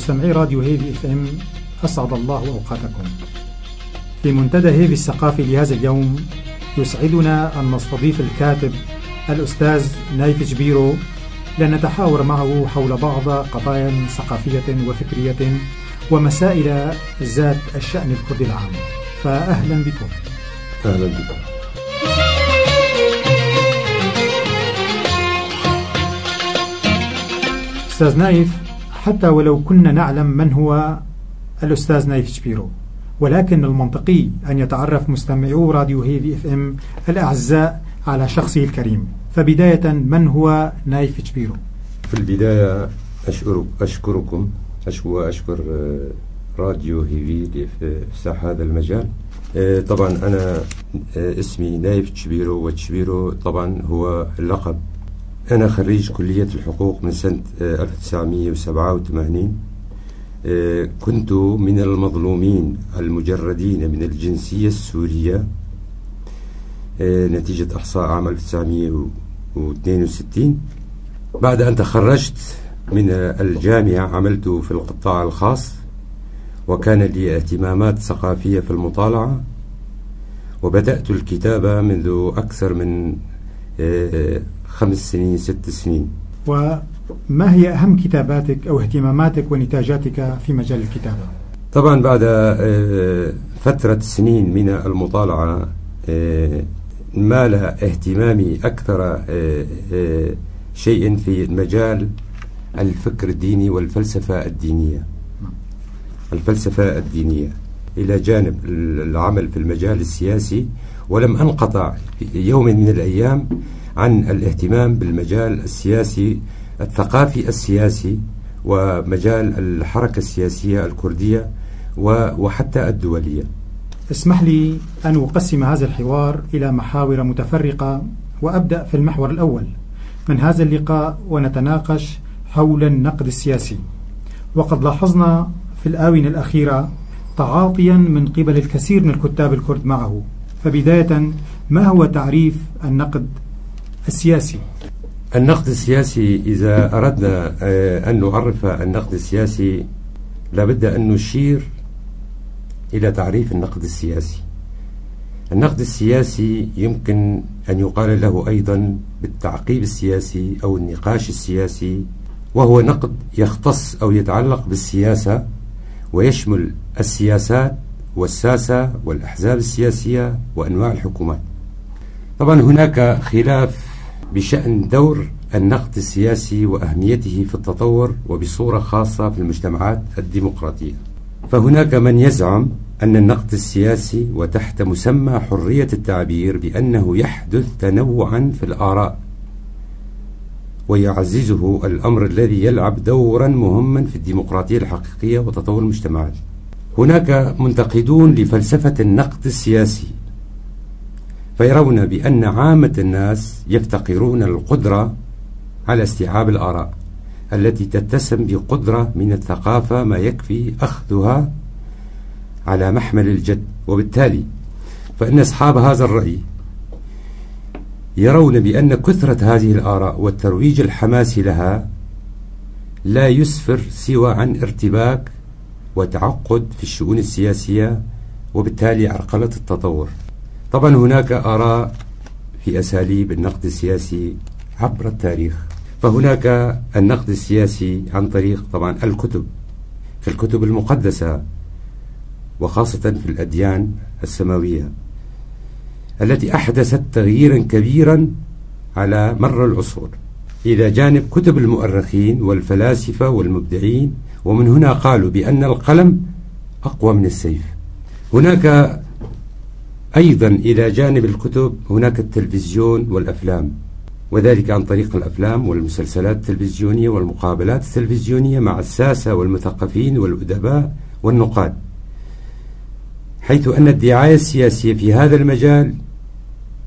مستمعي راديو هيفي اف ام، أسعد الله أوقاتكم. في منتدى هيفي الثقافي لهذا اليوم يسعدنا أن نستضيف الكاتب الأستاذ نايف جبيرو لنتحاور معه حول بعض قضايا ثقافية وفكرية ومسائل ذات الشأن الكردي العام. فأهلا بكم. أهلا بكم. أستاذ نايف، حتى ولو كنا نعلم من هو الأستاذ نايف جبيرو، ولكن المنطقي أن يتعرف مستمعو راديو هيفي اف ام الأعزاء على شخصه الكريم. فبداية، من هو نايف جبيرو؟ في البداية أشكركم وأشكر راديو هيفي لإفساح هذا المجال. طبعا أنا اسمي نايف جبيرو، وجبيرو طبعا هو اللقب. أنا خريج كلية الحقوق من سنة 1987. كنت من المظلومين المجردين من الجنسية السورية نتيجة إحصاء عام 1962. بعد أن تخرجت من الجامعة عملت في القطاع الخاص، وكان لي اهتمامات ثقافية في المطالعة، وبدأت الكتابة منذ أكثر من 6 سنين. وما هي أهم كتاباتك أو اهتماماتك ونتاجاتك في مجال الكتابة؟ طبعا بعد فترة سنين من المطالعة مال اهتمامي أكثر شيء في مجال الفكر الديني والفلسفة الدينية. إلى جانب العمل في المجال السياسي، ولم أنقطع يوم من الأيام عن الاهتمام بالمجال السياسي الثقافي السياسي ومجال الحركة السياسية الكردية وحتى الدولية. اسمح لي أن أقسم هذا الحوار إلى محاور متفرقة، وأبدأ في المحور الأول من هذا اللقاء ونتناقش حول النقد السياسي. وقد لاحظنا في الآونة الأخيرة تعاطيا من قبل الكثير من الكتاب الكرد معه. فبداية، ما هو تعريف النقد السياسي؟ النقد السياسي، إذا أردنا أن نعرف النقد السياسي لابد أن نشير إلى تعريف النقد السياسي. النقد السياسي يمكن أن يقال له أيضا بالتعقيب السياسي أو النقاش السياسي، وهو نقد يختص أو يتعلق بالسياسة ويشمل السياسات والساسة والأحزاب السياسية وأنواع الحكومات. طبعا هناك خلاف بشأن دور النقد السياسي وأهميته في التطور، وبصورة خاصة في المجتمعات الديمقراطية. فهناك من يزعم أن النقد السياسي وتحت مسمى حرية التعبير بأنه يحدث تنوعا في الآراء، ويعززه الأمر الذي يلعب دورا مهما في الديمقراطية الحقيقية وتطور المجتمعات. هناك منتقدون لفلسفة النقد السياسي، فيرون بأن عامة الناس يفتقرون القدرة على استيعاب الآراء التي تتسم بقدرة من الثقافة ما يكفي أخذها على محمل الجد. وبالتالي فإن أصحاب هذا الرأي يرون بأن كثرة هذه الآراء والترويج الحماسي لها لا يسفر سوى عن ارتباك وتعقد في الشؤون السياسية، وبالتالي عرقلة التطور. طبعا هناك آراء في أساليب النقد السياسي عبر التاريخ. فهناك النقد السياسي عن طريق طبعا الكتب، في الكتب المقدسة وخاصة في الأديان السماوية التي أحدثت تغييرا كبيرا على مر العصور، إلى جانب كتب المؤرخين والفلاسفة والمبدعين، ومن هنا قالوا بأن القلم أقوى من السيف. هناك أيضا إلى جانب الكتب هناك التلفزيون والأفلام، وذلك عن طريق الأفلام والمسلسلات التلفزيونية والمقابلات التلفزيونية مع الساسة والمثقفين والأدباء والنقاد، حيث أن الدعاية السياسية في هذا المجال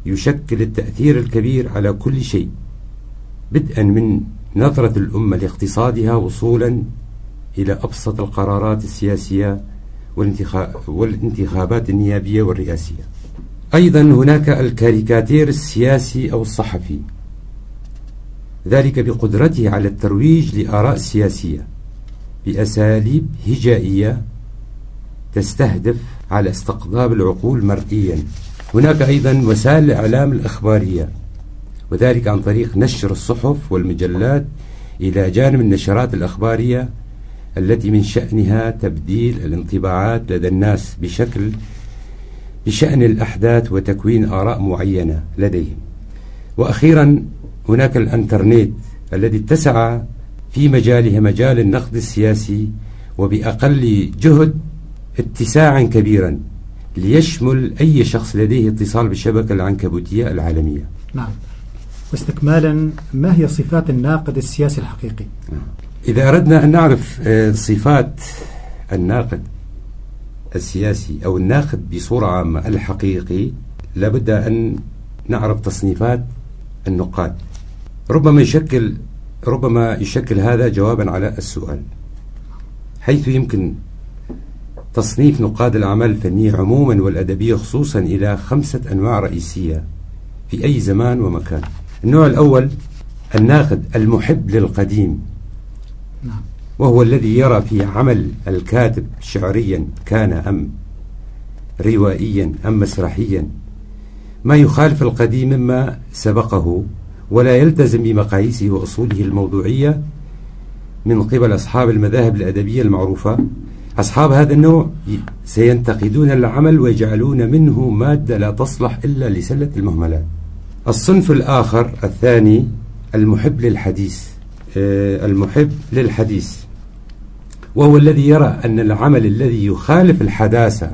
يشكل التأثير الكبير على كل شيء، بدءا من نظرة الأمة لاقتصادها وصولا إلى أبسط القرارات السياسية والانتخابات النيابية والرئاسية. أيضا هناك الكاريكاتير السياسي أو الصحفي، ذلك بقدرته على الترويج لآراء سياسية بأساليب هجائية تستهدف على استقطاب العقول مرئيا. هناك أيضا وسائل الإعلام الإخبارية، وذلك عن طريق نشر الصحف والمجلات إلى جانب النشرات الإخبارية التي من شأنها تبديل الانطباعات لدى الناس بشأن الأحداث وتكوين آراء معينة لديهم. وأخيرا هناك الإنترنت الذي اتسع في مجاله مجال النقد السياسي وبأقل جهد اتساعا كبيرا ليشمل أي شخص لديه اتصال بالشبكة العنكبوتية العالمية. نعم. واستكمالا، ما هي صفات الناقد السياسي الحقيقي؟ إذا أردنا أن نعرف صفات الناقد السياسي أو الناقد بصورة عامة الحقيقي، لابد أن نعرف تصنيفات النقاد. ربما يشكل هذا جوابا على السؤال، حيث يمكن تصنيف نقاد الأعمال الفنية عموما والأدبية خصوصا إلى 5 أنواع رئيسية في أي زمان ومكان. النوع الأول الناقد المحب للقديم، وهو الذي يرى في عمل الكاتب شعريا كان أم روائيا أم مسرحيا ما يخالف القديم مما سبقه، ولا يلتزم بمقاييسه وأصوله الموضوعية من قبل أصحاب المذاهب الأدبية المعروفة. أصحاب هذا النوع سينتقدون العمل ويجعلون منه مادة لا تصلح إلا لسلة المهملات. الصنف الآخر الثاني المحب للحديث، وهو الذي يرى أن العمل الذي يخالف الحداثة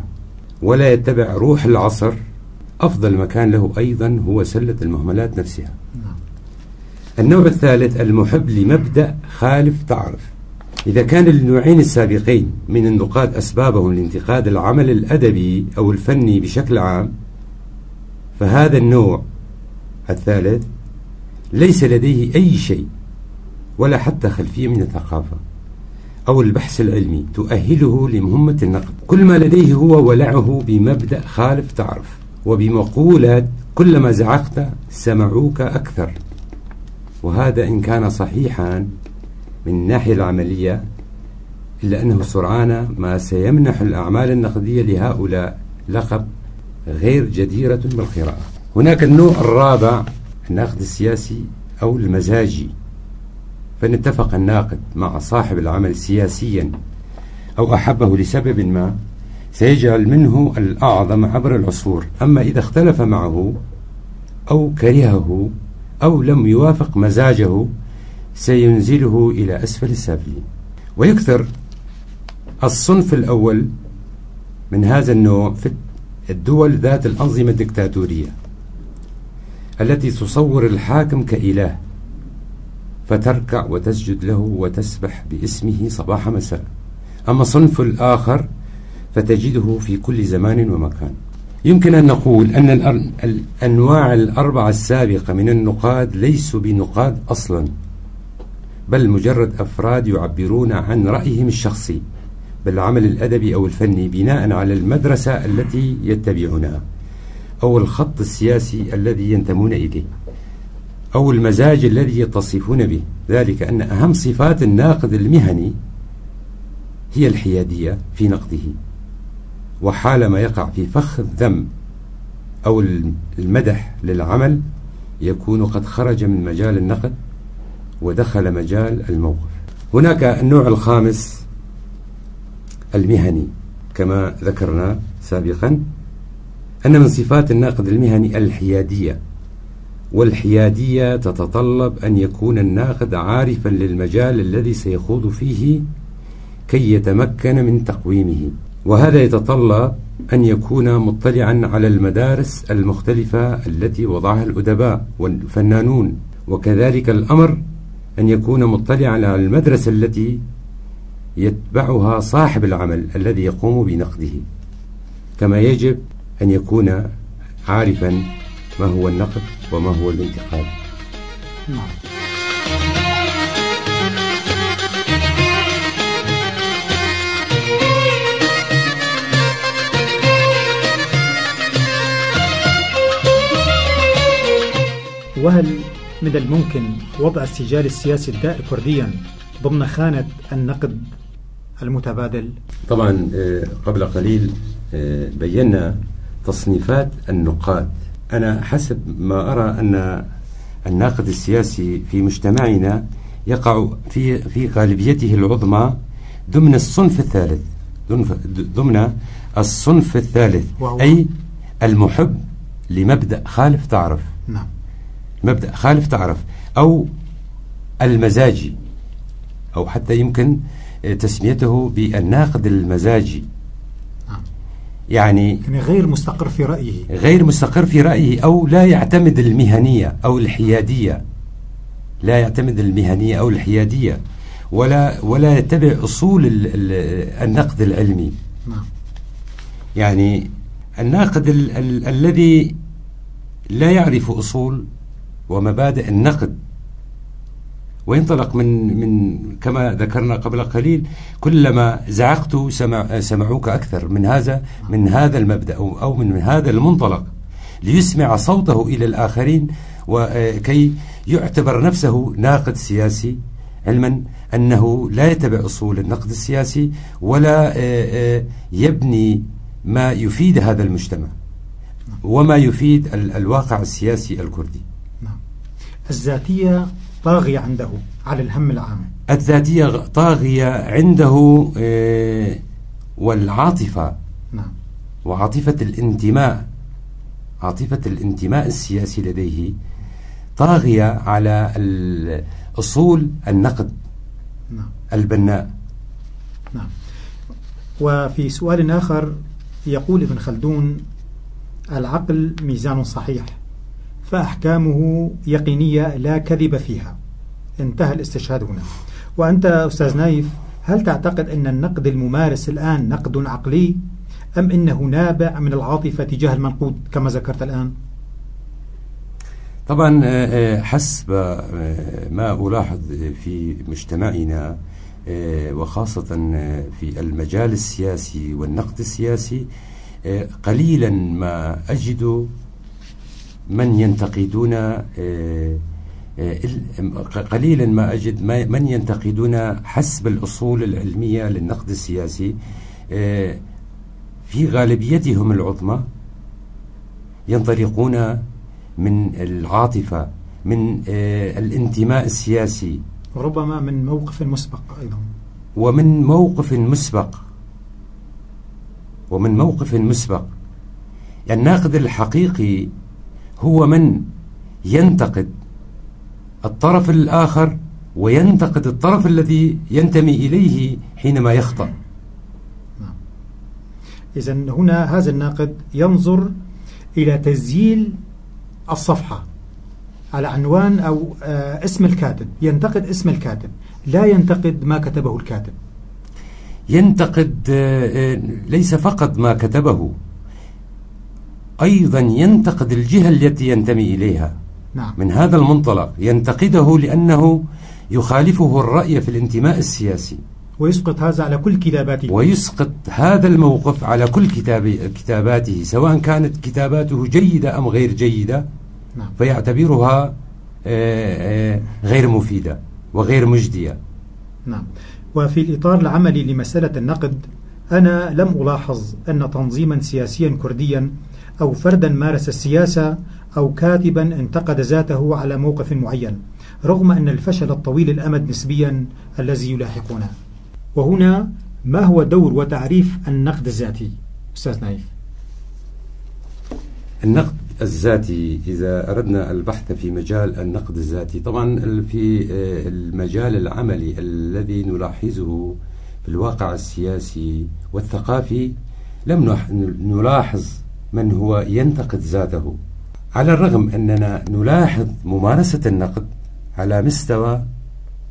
ولا يتبع روح العصر أفضل مكان له أيضا هو سلة المهملات نفسها. النوع الثالث المحب لمبدأ خالف تعرف. إذا كان للنوعين السابقين من النقاد أسبابهم لانتقاد العمل الأدبي أو الفني بشكل عام، فهذا النوع الثالث ليس لديه أي شيء ولا حتى خلفية من الثقافة أو البحث العلمي تؤهله لمهمة النقد. كل ما لديه هو ولعه بمبدأ خالف تعرف وبمقولة كلما زعقت سمعوك أكثر. وهذا إن كان صحيحا من الناحية العملية، إلا أنه سرعان ما سيمنح الأعمال النقدية لهؤلاء لقب غير جديرة بالقراءة. هناك النوع الرابع الناقد السياسي أو المزاجي، فإن اتفق الناقد مع صاحب العمل سياسيا أو أحبه لسبب ما سيجعل منه الأعظم عبر العصور، أما إذا اختلف معه أو كرهه أو لم يوافق مزاجه سينزله إلى أسفل السافلين. ويكثر الصنف الأول من هذا النوع في الدول ذات الأنظمة الدكتاتورية التي تصور الحاكم كإله فتركع وتسجد له وتسبح باسمه صباح مساء. أما الصنف الآخر فتجده في كل زمان ومكان. يمكن أن نقول أن الأنواع الأربعة السابقة من النقاد ليسوا بنقاد أصلا، بل مجرد أفراد يعبرون عن رأيهم الشخصي بالعمل الأدبي أو الفني بناء على المدرسة التي يتبعونها أو الخط السياسي الذي ينتمون إليه أو المزاج الذي يتصفون به. ذلك أن أهم صفات الناقد المهني هي الحيادية في نقده، وحالما يقع في فخ الذم أو المدح للعمل يكون قد خرج من مجال النقد ودخل مجال الموقف. هناك النوع الخامس المهني، كما ذكرنا سابقا أن من صفات الناقد المهني الحيادية، والحيادية تتطلب أن يكون الناقد عارفا للمجال الذي سيخوض فيه كي يتمكن من تقويمه، وهذا يتطلب أن يكون مطلعا على المدارس المختلفة التي وضعها الأدباء والفنانون، وكذلك الأمر أن يكون مطلعا على المدرسة التي يتبعها صاحب العمل الذي يقوم بنقده، كما يجب أن يكون عارفا ما هو النقد وما هو الانتقاد. وهل من الممكن وضع السجال السياسي الدائر كرديا ضمن خانة النقد المتبادل؟ طبعا قبل قليل بينا تصنيفات النقاد. أنا حسب ما أرى أن الناقد السياسي في مجتمعنا يقع في غالبيته العظمى ضمن الصنف الثالث، ضمن الصنف الثالث، أي المحب لمبدأ خالف تعرف. نعم. مبدأ خالف تعرف، أو المزاجي، أو حتى يمكن تسميته بالناقد المزاجي. نعم. يعني غير مستقر في رأيه، غير مستقر في رأيه، أو لا يعتمد المهنية أو الحيادية، لا يعتمد المهنية أو الحيادية، ولا يتبع أصول النقد العلمي. نعم. يعني الناقد الذي لا يعرف أصول ومبادئ النقد، وينطلق من كما ذكرنا قبل قليل، كلما زعقت سمعوك أكثر من هذا المبدأ أو من هذا المنطلق، ليسمع صوته إلى الآخرين، وكي يعتبر نفسه ناقد سياسي، علما أنه لا يتبع أصول النقد السياسي ولا يبني ما يفيد هذا المجتمع وما يفيد الواقع السياسي الكردي. نعم. الذاتية طاغية عنده على الهم العام. الذاتية طاغية عنده، والعاطفة. نعم. وعاطفة الانتماء، عاطفة الانتماء السياسي لديه طاغية على أصول النقد. نعم. البناء. نعم. وفي سؤال آخر يقول ابن خلدون: العقل ميزان صحيح، فأحكامه يقينية لا كذب فيها. انتهى الاستشهاد هنا. وأنت أستاذ نايف، هل تعتقد أن النقد الممارس الآن نقد عقلي، أم إنه نابع من العاطفة تجاه المنقود كما ذكرت الآن؟ طبعا حسب ما ألاحظ في مجتمعنا، وخاصة في المجال السياسي والنقد السياسي، قليلا ما أجد من ينتقدون، قليلا ما أجد من ينتقدون حسب الأصول العلمية للنقد السياسي. في غالبيتهم العظمى ينطلقون من العاطفة، من الانتماء السياسي، ربما من موقف مسبق أيضا، ومن موقف مسبق. الناقد الحقيقي هو من ينتقد الطرف الآخر وينتقد الطرف الذي ينتمي إليه حينما يخطأ. إذن هنا هذا الناقد ينظر إلى تسجيل الصفحة على عنوان أو اسم الكاتب، ينتقد اسم الكاتب، لا ينتقد ما كتبه الكاتب. ينتقد ليس فقط ما كتبه، أيضا ينتقد الجهة التي ينتمي إليها. نعم. من هذا المنطلق ينتقده لأنه يخالفه الرأي في الانتماء السياسي، ويسقط هذا على كل كتاباته، ويسقط هذا الموقف على كل كتاباته، سواء كانت كتاباته جيدة أم غير جيدة. نعم. فيعتبرها غير مفيدة وغير مجدية. نعم. وفي الإطار العملي لمسألة النقد، أنا لم ألاحظ أن تنظيما سياسيا كرديا أو فردا مارس السياسة أو كاتبا انتقد ذاته على موقف معين، رغم أن الفشل الطويل الأمد نسبيا الذي يلاحقنا. وهنا ما هو دور وتعريف النقد الذاتي أستاذ نايف؟ النقد الذاتي، إذا أردنا البحث في مجال النقد الذاتي، طبعا في المجال العملي الذي نلاحظه في الواقع السياسي والثقافي، لم نلاحظ من هو ينتقد ذاته، على الرغم أننا نلاحظ ممارسة النقد على مستوى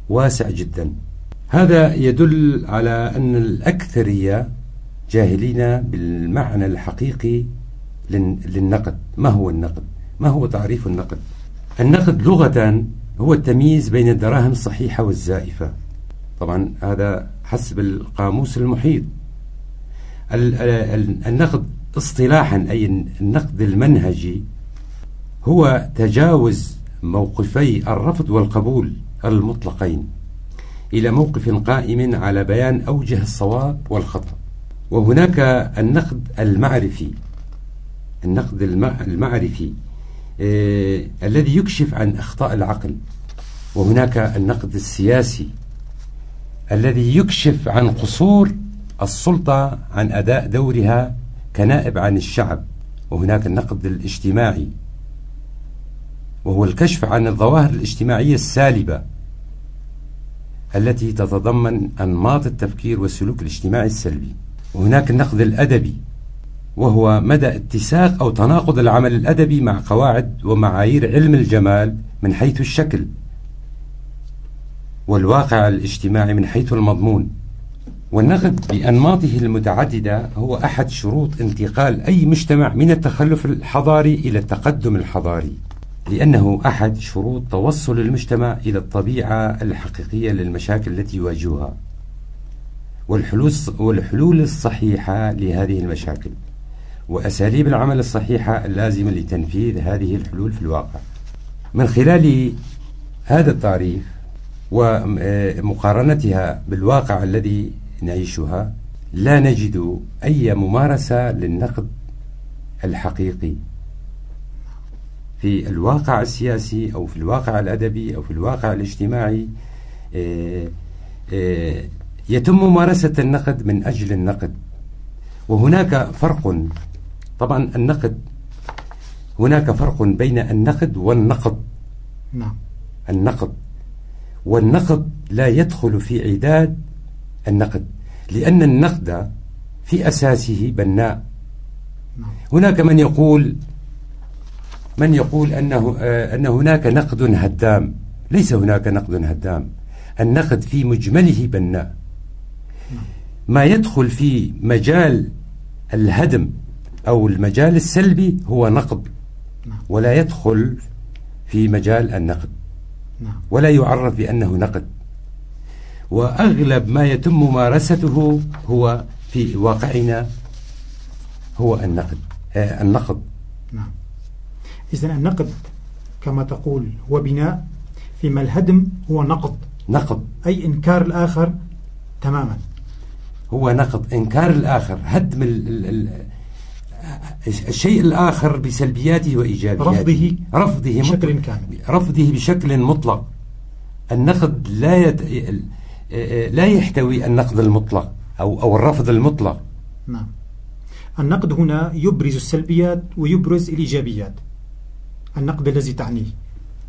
واسع جدا. هذا يدل على أن الأكثرية جاهلين بالمعنى الحقيقي للنقد. ما هو النقد؟ ما هو تعريف النقد؟ النقد لغة هو التمييز بين الدراهم الصحيحة والزائفة. طبعا هذا حسب القاموس المحيط. النقد اصطلاحا، أي النقد المنهجي، هو تجاوز موقفي الرفض والقبول المطلقين. إلى موقف قائم على بيان أوجه الصواب والخطأ. وهناك النقد المعرفي، النقد المعرفي الذي يكشف عن أخطاء العقل. وهناك النقد السياسي الذي يكشف عن قصور السلطة عن أداء دورها كنائب عن الشعب. وهناك النقد الاجتماعي، وهو الكشف عن الظواهر الاجتماعية السالبة التي تتضمن أنماط التفكير والسلوك الاجتماعي السلبي. وهناك النقد الأدبي، وهو مدى اتساق أو تناقض العمل الأدبي مع قواعد ومعايير علم الجمال من حيث الشكل، والواقع الاجتماعي من حيث المضمون. والنقد بأنماطه المتعددة هو أحد شروط انتقال أي مجتمع من التخلف الحضاري إلى التقدم الحضاري، لأنه أحد شروط توصل المجتمع إلى الطبيعة الحقيقية للمشاكل التي يواجهها والحلول الصحيحة لهذه المشاكل، وأساليب العمل الصحيحة اللازمة لتنفيذ هذه الحلول في الواقع. من خلال هذا التعريف ومقارنتها بالواقع الذي نعيشها، لا نجد أي ممارسة للنقد الحقيقي في الواقع السياسي أو في الواقع الأدبي أو في الواقع الاجتماعي يتم ممارسة النقد من أجل النقد. وهناك فرق، طبعا النقد، هناك فرق بين النقد والنقد. نعم. النقد والنقد لا يدخل في عداد النقد، لأن النقد في أساسه بناء. نعم. هناك من يقول أن هناك نقد هدام. ليس هناك نقد هدام، النقد في مجمله بناء. ما يدخل في مجال الهدم أو المجال السلبي هو نقد، ولا يدخل في مجال النقد، ولا يعرف بأنه نقد. وأغلب ما يتم ممارسته هو في واقعنا هو النقد. نعم. إذن النقد كما تقول هو بناء، فيما الهدم هو نقد، أي إنكار الآخر تماما. هو نقد، إنكار الآخر، هدم الشيء الآخر بسلبياته وإيجابياته، رفضه بشكل كامل، رفضه بشكل مطلق. النقد لا يحتوي النقد المطلق أو الرفض المطلق. نعم. النقد هنا يبرز السلبيات ويبرز الإيجابيات. النقد الذي تعنيه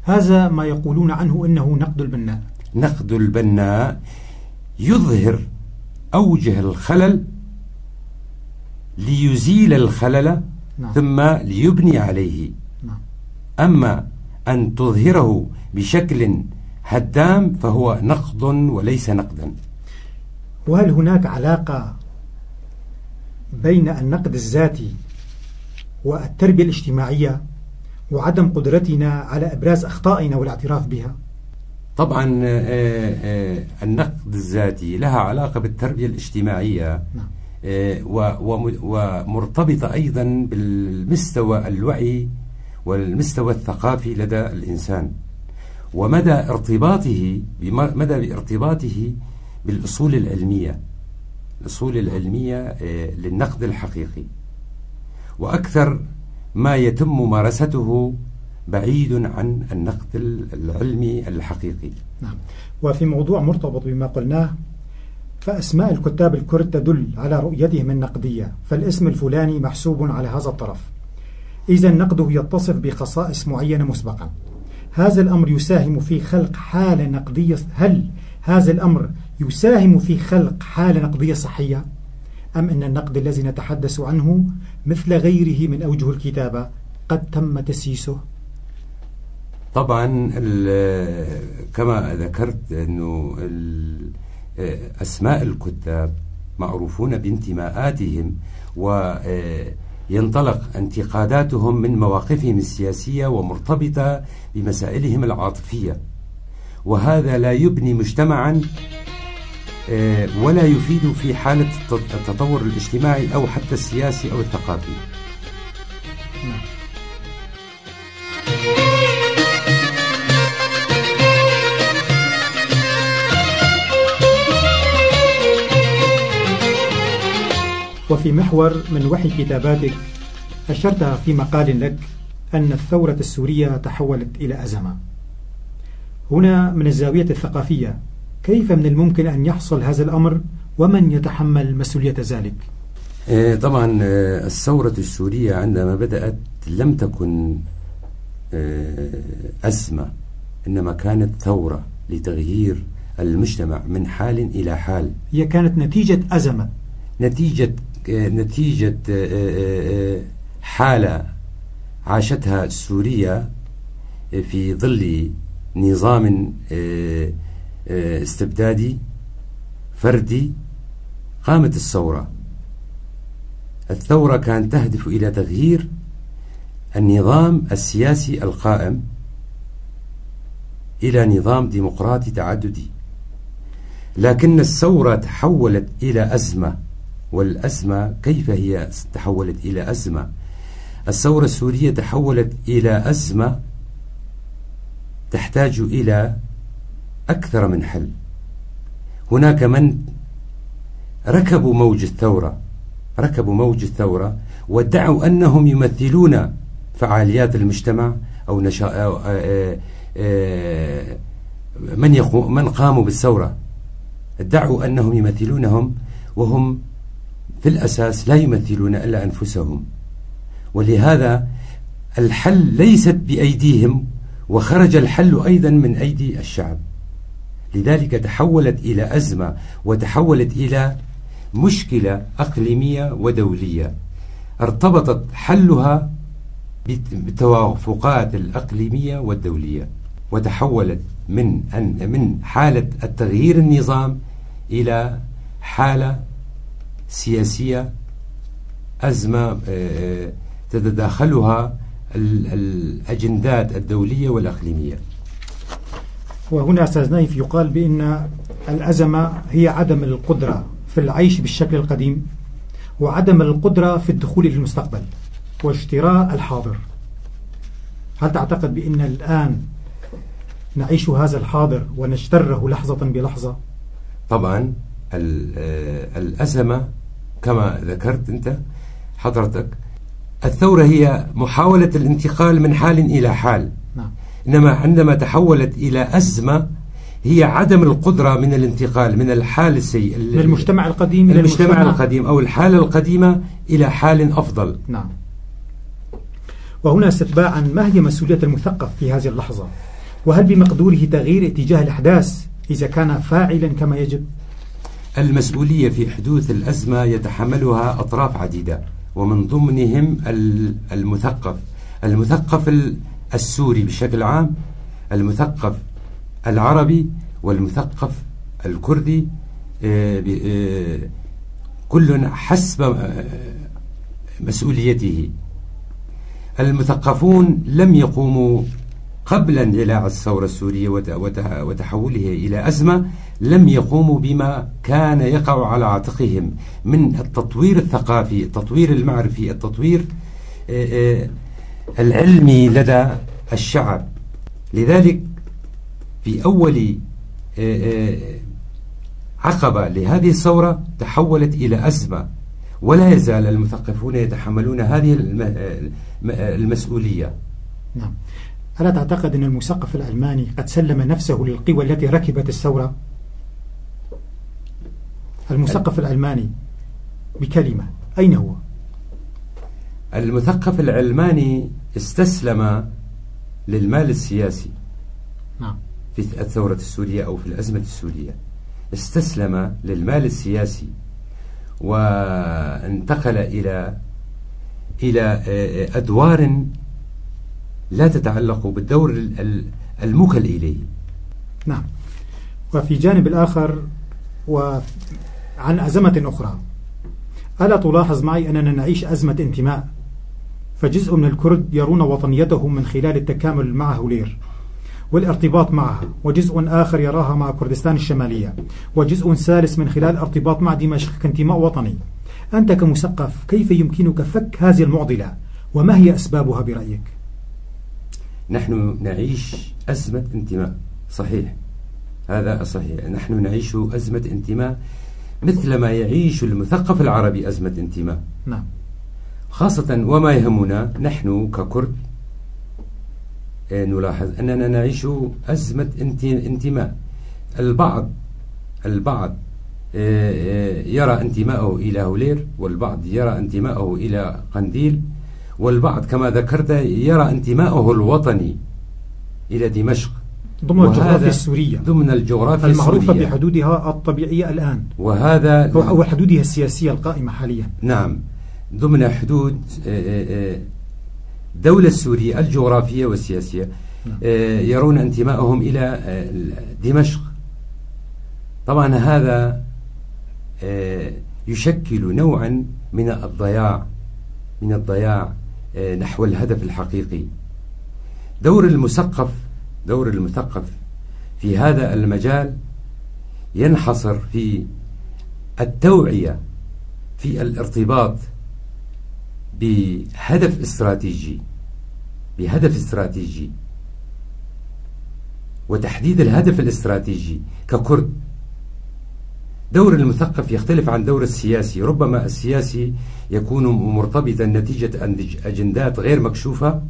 هذا ما يقولون عنه إنه نقد البناء. نقد البناء يظهر أوجه الخلل ليزيل الخلل. نعم. ثم ليبني عليه. نعم. أما أن تظهره بشكل هدام فهو نقد وليس نقدا. وهل هناك علاقة بين النقد الذاتي والتربية الاجتماعية وعدم قدرتنا على إبراز أخطائنا والاعتراف بها؟ طبعا النقد الذاتي لها علاقة بالتربية الاجتماعية. نعم. ومرتبطة أيضا بالمستوى الوعي والمستوى الثقافي لدى الإنسان، ومدى ارتباطه بالأصول العلمية، الأصول العلمية للنقد الحقيقي. وأكثر ما يتم ممارسته بعيد عن النقد العلمي الحقيقي. نعم. وفي موضوع مرتبط بما قلناه، فأسماء الكتاب الكرد تدل على رؤيتهم النقدية، فالاسم الفلاني محسوب على هذا الطرف. إذا نقده يتصف بخصائص معينة مسبقا. هذا الأمر يساهم في خلق حالة نقدية. هل هذا الأمر يساهم في خلق حالة نقدية صحية؟ أم أن النقد الذي نتحدث عنه مثل غيره من أوجه الكتابة قد تم تسييسه؟ طبعا كما ذكرت أنه أسماء الكتاب معروفون بانتماءاتهم، وينطلق انتقاداتهم من مواقفهم السياسية ومرتبطة بمسائلهم العاطفية، وهذا لا يبني مجتمعا ولا يفيد في حالة التطور الاجتماعي أو حتى السياسي أو الثقافي. وفي محور من وحي كتاباتك أشرت في مقال لك أن الثورة السورية تحولت إلى أزمة. هنا من الزاوية الثقافية كيف من الممكن أن يحصل هذا الأمر ومن يتحمل مسؤولية ذلك؟ طبعا الثورة السورية عندما بدأت لم تكن أزمة، إنما كانت ثورة لتغيير المجتمع من حال إلى حال. هي كانت نتيجة أزمة، نتيجة حالة عاشتها سوريا في ظل نظام استبدادي فردي. قامت الثورة كانت تهدف إلى تغيير النظام السياسي القائم إلى نظام ديمقراطي تعددي، لكن الثورة تحولت إلى أزمة. والأزمة كيف هي تحولت إلى أزمة؟ الثورة السورية تحولت إلى أزمة تحتاج إلى أكثر من حل. هناك من ركبوا موج الثورة وادعوا أنهم يمثلون فعاليات المجتمع أو من قاموا بالثورة، ادعوا أنهم يمثلونهم وهم في الأساس لا يمثلون إلا أنفسهم. ولهذا الحل ليست بأيديهم، وخرج الحل أيضا من أيدي الشعب. لذلك تحولت إلى أزمة وتحولت إلى مشكلة أقليمية ودولية، ارتبطت حلها بالتوافقات الأقليمية والدولية، وتحولت من حالة التغيير النظام إلى حالة سياسية، أزمة تتداخلها الأجندات الدولية والأقليمية. وهنا أستاذ نايف يقال بأن الأزمة هي عدم القدرة في العيش بالشكل القديم، وعدم القدرة في الدخول إلى المستقبل واشتراء الحاضر. هل تعتقد بأن الآن نعيش هذا الحاضر ونشتره لحظة بلحظة؟ طبعا الأزمة كما ذكرت أنت حضرتك، الثورة هي محاولة الانتقال من حال إلى حال. نعم. إنما عندما تحولت إلى أزمة هي عدم القدرة من الانتقال من الحال السيء، من المجتمع القديم إلى المجتمع القديم أو الحالة القديمة إلى حال أفضل. نعم. وهنا استتباعا، ما هي مسؤولية المثقف في هذه اللحظة؟ وهل بمقدوره تغيير اتجاه الأحداث إذا كان فاعلا كما يجب؟ المسؤولية في حدوث الأزمة يتحملها أطراف عديدة، ومن ضمنهم المثقف السوري بشكل عام، المثقف العربي، والمثقف الكردي، كل حسب مسؤوليته. المثقفون لم يقوموا قبل اندلاع الثورة السورية وتحولها إلى أزمة، لم يقوموا بما كان يقع على عاتقهم من التطوير الثقافي، التطوير المعرفي، التطوير العلمي لدى الشعب. لذلك في أول عقبة لهذه الثورة تحولت إلى أزمة، ولا يزال المثقفون يتحملون هذه المسؤولية. نعم. ألا تعتقد أن المثقف الألماني قد سلم نفسه للقوى التي ركبت الثورة؟ المثقف الألماني بكلمة، أين هو؟ المثقف الألماني استسلم للمال السياسي. نعم. في الثورة السورية أو في الأزمة السورية استسلم للمال السياسي، وانتقل إلى أدوار لا تتعلق بالدور الموكل إليه. نعم. وفي جانب الآخر وعن أزمة أخرى، ألا تلاحظ معي أننا نعيش أزمة انتماء؟ فجزء من الكرد يرون وطنيتهم من خلال التكامل مع هولير والارتباط معها، وجزء آخر يراها مع كردستان الشمالية، وجزء ثالث من خلال الارتباط مع دمشق كانتماء وطني. أنت كمثقف كيف يمكنك فك هذه المعضلة، وما هي أسبابها برأيك؟ نحن نعيش أزمة انتماء، صحيح، هذا صحيح. نحن نعيش أزمة انتماء مثلما يعيش المثقف العربي أزمة انتماء. نعم. خاصة وما يهمنا نحن ككرد نلاحظ أننا نعيش أزمة انتماء. البعض يرى انتماءه إلى هولير، والبعض يرى انتماءه إلى قنديل، والبعض كما ذكرت يرى انتماءه الوطني إلى دمشق ضمن الجغرافيا السورية، ضمن الجغرافيا المعروفة بحدودها الطبيعية الآن، وهذا أو حدودها السياسية القائمة حاليا. نعم، ضمن حدود الدولة السورية الجغرافية والسياسية. يرون انتماءهم إلى دمشق. طبعا هذا يشكل نوعا من الضياع نحو الهدف الحقيقي. دور المثقف في هذا المجال ينحصر في التوعية، في الارتباط بهدف استراتيجي وتحديد الهدف الاستراتيجي ككرد. دور المثقف يختلف عن دور السياسي. ربما السياسي يكون مرتبطا نتيجة أجندات غير مكشوفة،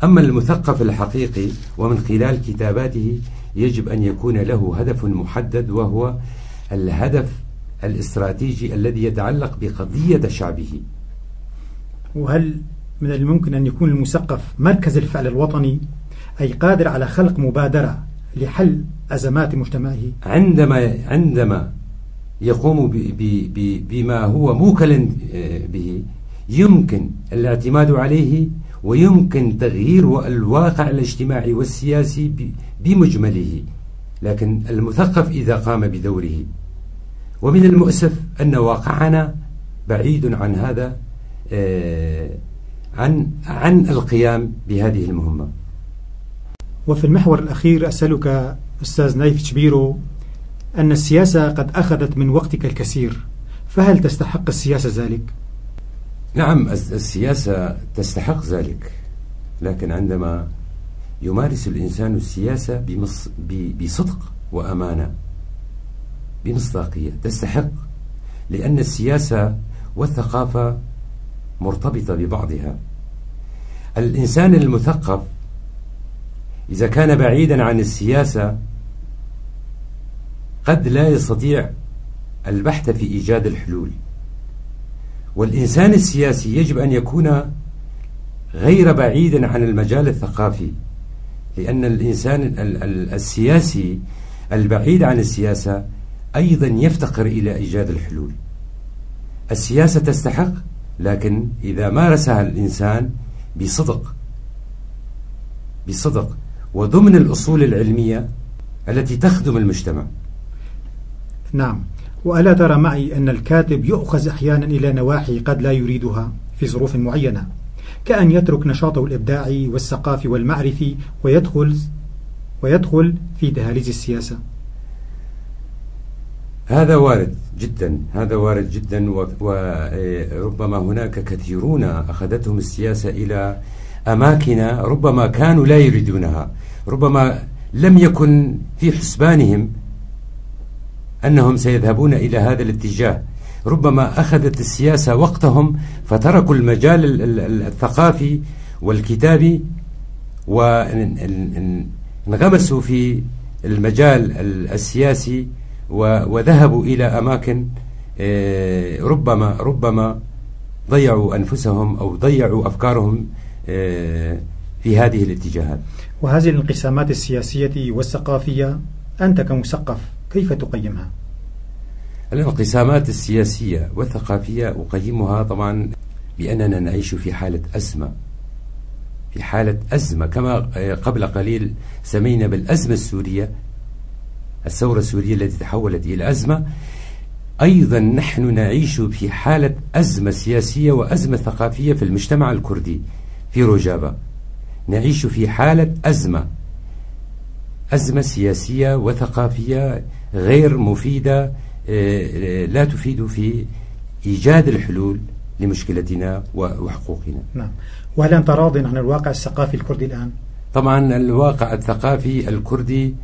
أما المثقف الحقيقي ومن خلال كتاباته يجب أن يكون له هدف محدد، وهو الهدف الاستراتيجي الذي يتعلق بقضية شعبه. وهل من الممكن أن يكون المثقف مركز الفعل الوطني، أي قادر على خلق مبادرة لحل أزمات مجتمعه؟ عندما يقوم بما هو موكل به يمكن الاعتماد عليه، ويمكن تغيير الواقع الاجتماعي والسياسي بمجمله. لكن المثقف إذا قام بدوره، ومن المؤسف أن واقعنا بعيد عن هذا، عن القيام بهذه المهمة. وفي المحور الأخير أسألك أستاذ نايف شبيرو، أن السياسة قد أخذت من وقتك الكثير، فهل تستحق السياسة ذلك؟ نعم، السياسة تستحق ذلك، لكن عندما يمارس الإنسان السياسة بصدق وأمانة، بمصداقية، تستحق، لأن السياسة والثقافة مرتبطة ببعضها. الإنسان المثقف إذا كان بعيدا عن السياسة قد لا يستطيع البحث في إيجاد الحلول، والإنسان السياسي يجب أن يكون غير بعيدا عن المجال الثقافي، لأن الإنسان السياسي البعيد عن السياسة أيضا يفتقر إلى إيجاد الحلول. السياسة تستحق، لكن إذا مارسها الإنسان بصدق وضمن الأصول العلمية التي تخدم المجتمع. نعم. وألا ترى معي أن الكاتب يؤخذ أحيانا إلى نواحي قد لا يريدها في ظروف معينة، كأن يترك نشاطه الإبداعي والثقافي والمعرفي ويدخل في دهاليز السياسة؟ هذا وارد جدا، وربما هناك كثيرون أخذتهم السياسة إلى أماكن ربما كانوا لا يريدونها، ربما لم يكن في حسبانهم أنهم سيذهبون إلى هذا الاتجاه. ربما أخذت السياسة وقتهم فتركوا المجال الثقافي والكتابي وانغمسوا في المجال السياسي وذهبوا إلى أماكن ربما ضيعوا أنفسهم أو ضيعوا أفكارهم في هذه الاتجاهات. وهذه الانقسامات السياسية والثقافية أنت كمثقف كيف تقيمها؟ الانقسامات السياسية والثقافية أقيمها طبعا بأننا نعيش في حالة أزمة، كما قبل قليل سمينا بالأزمة السورية، الثورة السورية التي تحولت إلى أزمة. أيضا نحن نعيش في حالة أزمة سياسية وأزمة ثقافية في المجتمع الكردي في روجافا. نعيش في حالة أزمة سياسية وثقافية غير مفيدة، لا تفيد في إيجاد الحلول لمشكلتنا وحقوقنا. نعم. وهل أنت راض عن الواقع الثقافي الكردي الآن؟ طبعا الواقع الثقافي الكردي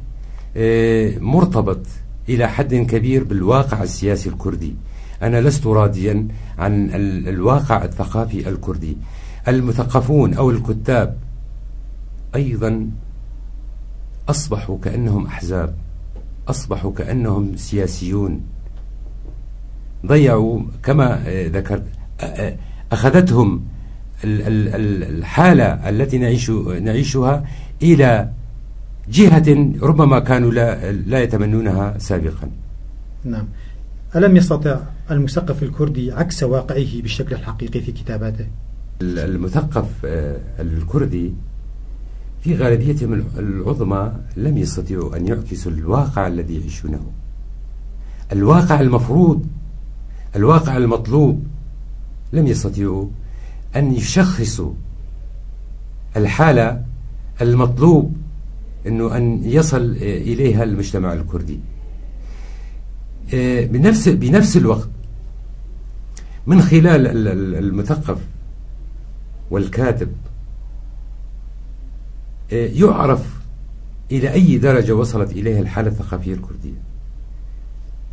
مرتبط إلى حد كبير بالواقع السياسي الكردي. أنا لست راضيا عن الواقع الثقافي الكردي. المثقفون أو الكتاب أيضا أصبحوا كأنهم أحزاب، أصبحوا كأنهم سياسيون، ضيعوا كما ذكرت، أخذتهم الحالة التي نعيشها إلى جهة ربما كانوا لا يتمنونها سابقا. نعم. ألم يستطع المثقف الكردي عكس واقعه بالشكل الحقيقي في كتاباته؟ المثقف الكردي في غالبيتهم العظمى لم يستطيعوا أن يعكسوا الواقع الذي يعيشونه، الواقع المفروض، الواقع المطلوب. لم يستطيعوا أن يشخصوا الحالة المطلوب أن يصل إليها المجتمع الكردي. بنفس الوقت من خلال المثقف والكاتب يعرف إلى أي درجة وصلت إليها الحالة الثقافية الكردية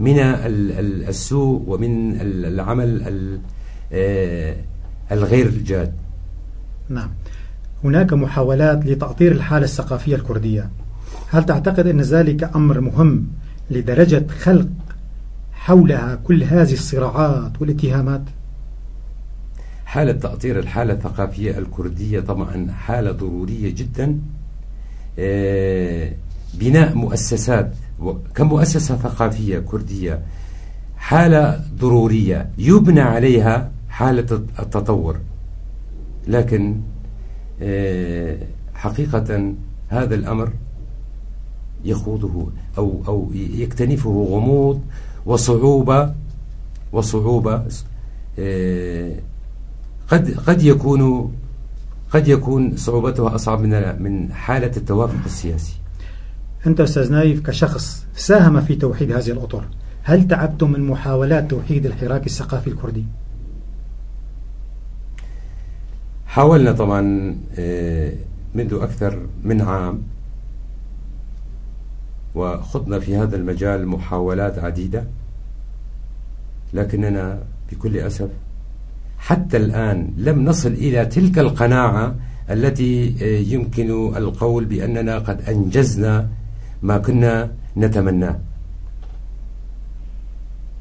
من السوء ومن العمل الغير جاد. نعم. هناك محاولات لتأطير الحالة الثقافية الكردية، هل تعتقد أن ذلك أمر مهم لدرجة خلق حولها كل هذه الصراعات والاتهامات؟ حالة تأطير الحالة الثقافية الكردية طبعا حالة ضرورية جدا. بناء مؤسسات كمؤسسة ثقافية كردية حالة ضرورية يبنى عليها حالة التطور، لكن حقيقة هذا الأمر يخوضه أو يكتنفه غموض وصعوبة قد يكون صعوبتها أصعب من حالة التوافق السياسي. أنت أستاذ نايف كشخص ساهم في توحيد هذه الأطر، هل تعبتم من محاولات توحيد الحراك الثقافي الكردي؟ حاولنا طبعا منذ أكثر من عام، وخضنا في هذا المجال محاولات عديدة، لكننا بكل أسف حتى الآن لم نصل إلى تلك القناعة التي يمكن القول بأننا قد أنجزنا ما كنا نتمناه.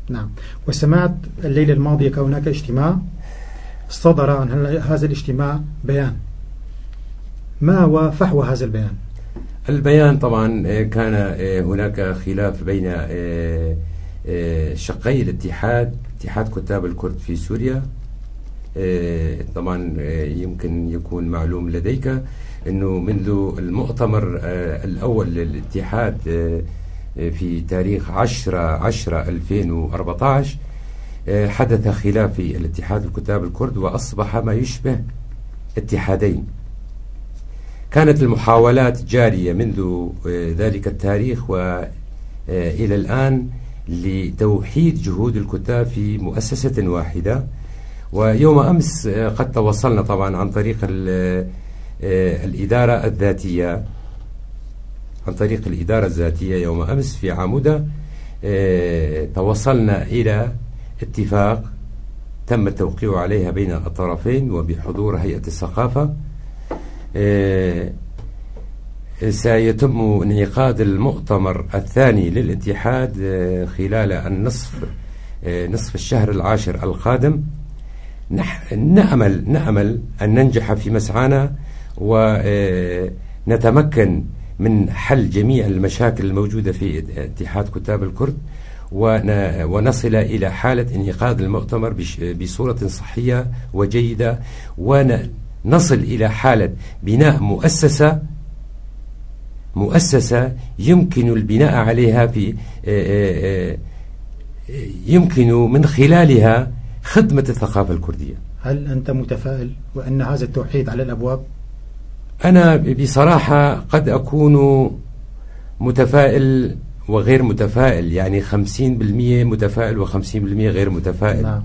نعم. وسمعت الليلة الماضية كهناك اجتماع صدر عن هذا الاجتماع بيان، ما هو فحوى هذا البيان؟ البيان طبعا كان هناك خلاف بين شقي الاتحاد، اتحاد كتاب الكرد في سوريا. طبعا يمكن يكون معلوم لديك أنه منذ المؤتمر الأول للاتحاد في تاريخ 10/10/2014 حدث خلاف في الاتحاد الكتاب الكرد، وأصبح ما يشبه اتحادين. كانت المحاولات جارية منذ ذلك التاريخ وإلى الآن لتوحيد جهود الكتاب في مؤسسة واحدة. ويوم أمس قد توصلنا طبعا عن طريق الإدارة الذاتية، يوم أمس في عمودة توصلنا إلى اتفاق تم التوقيع عليها بين الطرفين وبحضور هيئة الثقافة. سيتم انعقاد المؤتمر الثاني للاتحاد خلال نصف الشهر العاشر القادم. نأمل أن ننجح في مسعانا ونتمكن من حل جميع المشاكل الموجودة في اتحاد كتاب الكرد، ونصل إلى حالة انعقاد المؤتمر بصورة صحية وجيدة، ونصل إلى حالة بناء مؤسسة يمكن البناء عليها يمكن من خلالها خدمة الثقافة الكردية. هل أنت متفائل وأن هذا التوحيد على الأبواب؟ أنا بصراحة قد أكون متفائل وغير متفائل، يعني 50% متفائل و50% غير متفائل. نعم.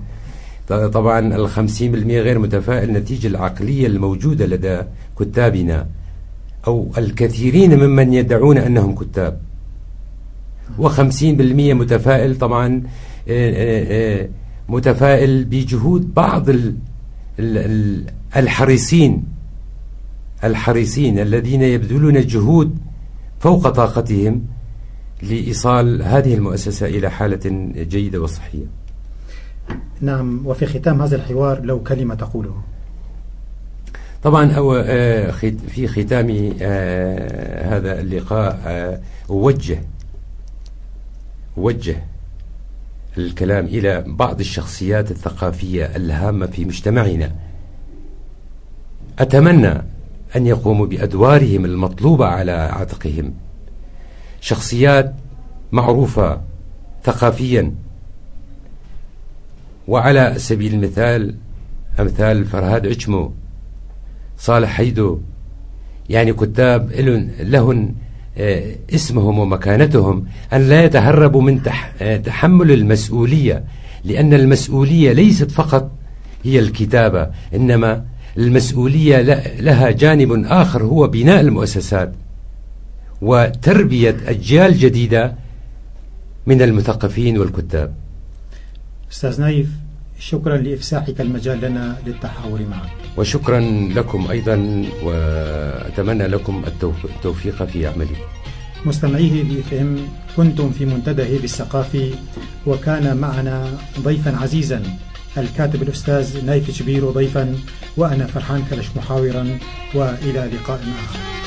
طبعا 50% غير متفائل نتيجة العقلية الموجودة لدى كتابنا أو الكثيرين ممن يدعون أنهم كتاب. و50% متفائل. طبعا متفائل بجهود بعض الحريصين الذين يبذلون جهود فوق طاقتهم لإيصال هذه المؤسسة إلى حالة جيدة وصحية. نعم، وفي ختام هذا الحوار لو كلمة تقوله. طبعا في ختام هذا اللقاء أوجه الكلام إلى بعض الشخصيات الثقافية الهامة في مجتمعنا، أتمنى أن يقوموا بأدوارهم المطلوبة على عاتقهم، شخصيات معروفة ثقافيا، وعلى سبيل المثال أمثال فرهاد عجمو، صالح حيدو، يعني كتاب لهن اسمهم ومكانتهم، أن لا يتهربوا من تحمل المسؤولية، لأن المسؤولية ليست فقط هي الكتابة، إنما المسؤولية لها جانب آخر هو بناء المؤسسات وتربية أجيال جديدة من المثقفين والكتاب. أستاذ نايف، شكرا لإفساحك المجال لنا للتحاور معك. وشكرا لكم أيضا، وأتمنى لكم التوفيق في عملكم. مستمعيه BFM، كنتم في منتدى هيب الثقافي، وكان معنا ضيفا عزيزا الكاتب الأستاذ نايف شبيرو ضيفا، وأنا فرحان كلش محاورا، وإلى لقاء آخر.